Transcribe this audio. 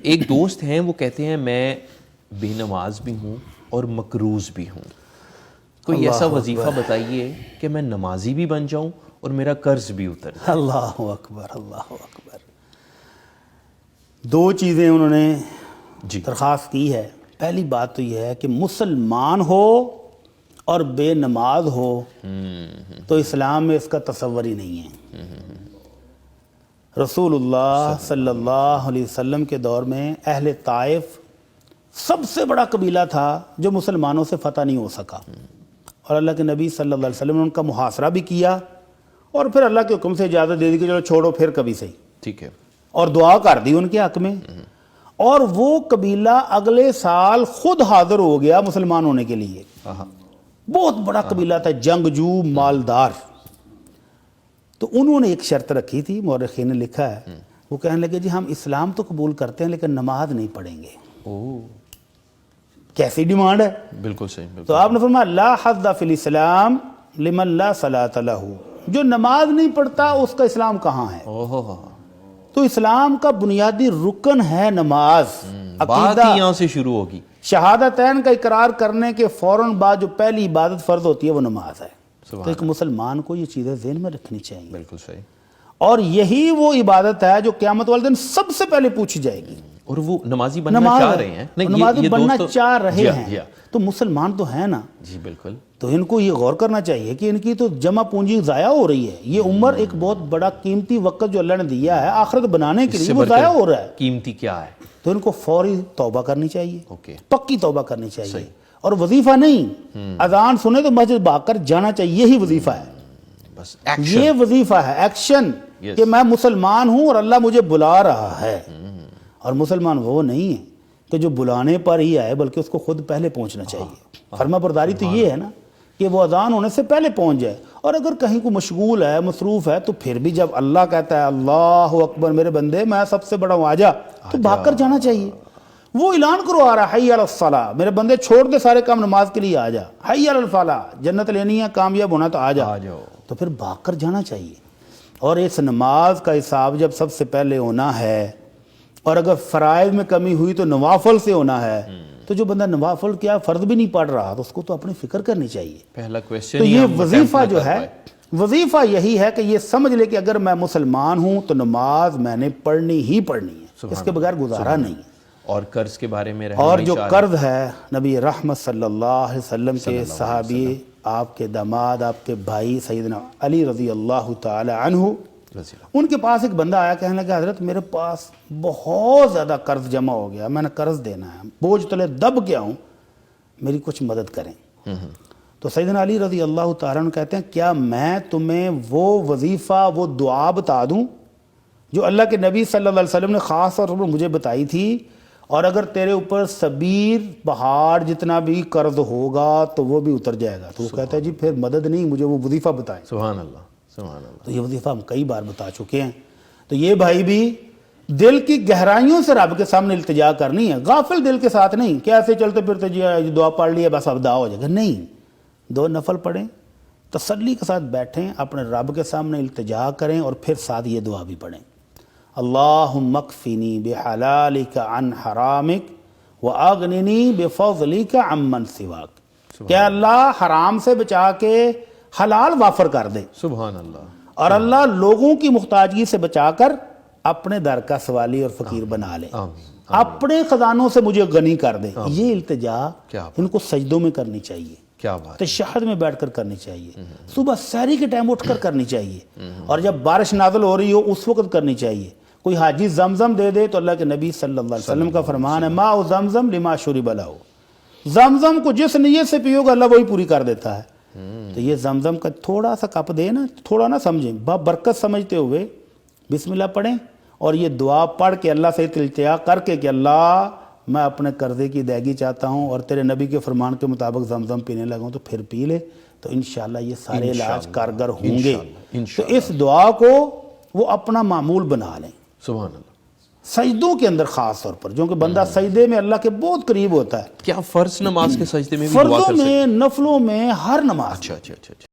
ایک دوست ہیں وہ کہتے ہیں میں بے نماز بھی ہوں اور مکروز بھی ہوں، کوئی ایسا وظیفہ بتائیے کہ میں نمازی بھی بن جاؤں اور میرا قرض بھی اتر جائے۔ اللہ اکبر، اللہ اکبر۔ دو چیزیں انہوں نے درخواست کی ہے۔ پہلی بات تو یہ ہے کہ مسلمان ہو اور بے نماز ہو تو اسلام میں اس کا تصور ہی نہیں ہے۔ رسول اللہ صلی اللہ علیہ وسلم کے دور میں اہل طائف سب سے بڑا قبیلہ تھا جو مسلمانوں سے فتح نہیں ہو سکا، اور اللہ کے نبی صلی اللہ علیہ وسلم نے ان کا محاصرہ بھی کیا اور پھر اللہ کے حکم سے اجازت دے دی کہ چلو چھوڑو پھر کبھی صحیح، ٹھیک ہے، اور دعا کر دی ان کے حق میں، اور وہ قبیلہ اگلے سال خود حاضر ہو گیا مسلمان ہونے کے لیے۔ بہت بڑا قبیلہ تھا، جنگجو، مالدار۔ تو انہوں نے ایک شرط رکھی تھی، مورخین نے لکھا ہے، وہ کہنے لگے جی ہم اسلام تو قبول کرتے ہیں لیکن نماز نہیں پڑھیں گے۔ کیسی ڈیمانڈ ہے؟ بالکل صحیح۔ تو آپ نے فرمایا لا حظ فی الاسلام لمن لا صلاۃ لہ، جو نماز نہیں پڑھتا اس کا اسلام کہاں ہے؟ تو اسلام کا بنیادی رکن ہے نماز۔ بات ہی یہاں سے شروع ہوگی۔ شہادتین کا اقرار کرنے کے فوراً بعد جو پہلی عبادت فرض ہوتی ہے وہ نماز ہے۔ تو ایک مسلمان کو یہ چیزیں ذہن میں رکھنی چاہیے، بالکل صحیح، اور یہی وہ عبادت ہے جو قیامت والے دن سب سے پہلے پوچھی جائے گی۔ اور وہ نمازی بننا چاہ رہے ہیں، نمازی بننا چاہ رہے ہیں تو مسلمان تو ہیں نا جی بالکل۔ تو ان کو یہ غور کرنا چاہیے کہ ان کی تو جمع پونجی ضائع ہو رہی ہے۔ یہ عمر ایک بہت بڑا قیمتی وقت جو اللہ نے دیا ہے آخرت بنانے کے لیے، وہ ضائع ہو رہا ہے۔ قیمتی کیا ہے؟ تو ان کو فوری توبہ کرنی چاہیے، پکی توبہ کرنی چاہیے، اور وظیفہ نہیں، اذان سنے تو مسجد بھاگ کر جانا چاہیے، یہی وظیفہ ہے، بس یہ وظیفہ ہے، ایکشن، کہ میں مسلمان ہوں اور اللہ مجھے بلا رہا ہے۔ اور مسلمان وہ نہیں ہے کہ جو بلانے پر ہی آئے، بلکہ اس کو خود پہلے پہنچنا چاہیے۔ فرما برداری تو یہ ہے نا کہ وہ اذان ہونے سے پہلے پہنچ جائے، اور اگر کہیں کو مشغول ہے، مصروف ہے، تو پھر بھی جب اللہ کہتا ہے اللہ اکبر میرے بندے میں سب سے بڑا ہوں آجا، تو بھاگ کر جانا چاہیے۔ وہ اعلان کرو آ رہا حی علی الصلاۃ، میرے بندے چھوڑ دے سارے کام نماز کے لیے آجا، حی علی الفلاح، جنت لینی ہے، کامیاب ہونا تو آجا، تو پھر بھاگ کر جانا چاہیے۔ اور اس نماز کا حساب جب سب سے پہلے ہونا ہے، اور اگر فرائض میں کمی ہوئی تو نوافل سے ہونا ہے، تو جو بندہ نوافل کیا فرض بھی نہیں پڑھ رہا تو اس کو تو اپنی فکر کرنی چاہیے۔ پہلا کویسچن تو یہ وظیفہ جو ہے، وظیفہ یہی ہے کہ یہ سمجھ لے کہ اگر میں مسلمان ہوں تو نماز میں نے پڑھنی ہی پڑھنی ہے، اس کے بغیر گزارا نہیں ہے۔ اور قرض کے بارے میں اور جو قرض ہے، نبی رحمت صلی اللہ علیہ وسلم کے صحابی، آپ کے داماد، آپ کے بھائی سیدنا علی رضی اللہ تعالی عنہ، ان کے پاس ایک بندہ آیا، کہنے لگا حضرت میرے پاس بہت زیادہ قرض جمع ہو گیا، میں نے قرض دینا ہے، بوجھ تلے دب گیا ہوں، میری کچھ مدد کریں۔ تو سیدنا علی رضی اللہ تعالیٰ عنہ کہتے ہیں کیا میں تمہیں وہ وظیفہ، وہ دعا بتا دوں جو اللہ کے نبی صلی اللہ علیہ وسلم نے خاص طور پر مجھے بتائی تھی، اور اگر تیرے اوپر سبیر پہاڑ جتنا بھی قرض ہوگا تو وہ بھی اتر جائے گا؟ تو وہ کہتا ہے جی پھر مدد نہیں، مجھے وہ وظیفہ بتائیں۔ سبحان اللہ، سبحان اللہ۔ تو یہ وظیفہ ہم کئی بار بتا چکے ہیں۔ تو یہ بھائی بھی دل کی گہرائیوں سے رب کے سامنے التجا کرنی ہے، غافل دل کے ساتھ نہیں کہ ایسے چلتے پھرتے جی دعا پڑھ لی ہے بس اب دعا ہو جائے گا، نہیں۔ دو نفل پڑھیں، تسلی کے ساتھ بیٹھیں، اپنے رب کے سامنے التجا کریں، اور پھر ساتھ یہ دعا بھی پڑھیں، اللہم اکفنی بحلالک عن حرامک واغننی بفضلک عمن سواک، کہ اللہ حرام سے بچا کے حلال وافر کر دے، سبحان اللہ، اور اللہ لوگوں کی محتاجگی سے بچا کر اپنے در کا سوالی اور فقیر بنا لے، اپنے خزانوں سے مجھے غنی کر دے۔ یہ التجا ان کو سجدوں میں کرنی چاہیے، کیا بات، تشہد میں بیٹھ کر کرنی چاہیے، صبح سحری کے ٹائم اٹھ کر کرنی چاہیے، اور جب بارش نازل ہو رہی ہو اس وقت کرنی چاہیے۔ کوئی حاجی زمزم دے دے تو اللہ کے نبی صلی اللہ علیہ وسلم کا فرمان ہے ماء زمزم لما شرب لہ، زمزم کو جس نیت سے پیو گا اللہ وہی پوری کر دیتا ہے۔ تو یہ زمزم کا تھوڑا سا کپ دے نا، تھوڑا نہ سمجھیں، برکت سمجھتے ہوئے بسم اللہ پڑھیں، اور یہ دعا پڑھ کے اللہ سے التجا کر کے کہ اللہ میں اپنے قرضے کی ادائیگی چاہتا ہوں اور تیرے نبی کے فرمان کے مطابق زمزم پینے لگا ہوں، تو پھر پی لے، تو انشاءاللہ یہ سارے علاج کارگر ہوں گے۔ تو اس دعا کو وہ اپنا معمول بنا لیں، سبحان اللہ، سجدوں کے اندر خاص طور پر، جو کہ بندہ سجدے میں اللہ کے بہت قریب ہوتا ہے۔ کیا فرض نماز کے سجدے میں بھی دعا کر فرضوں سکتے ہیں؟ میں، نفلوں میں، ہر نماز۔ اچھا اچھا اچھا۔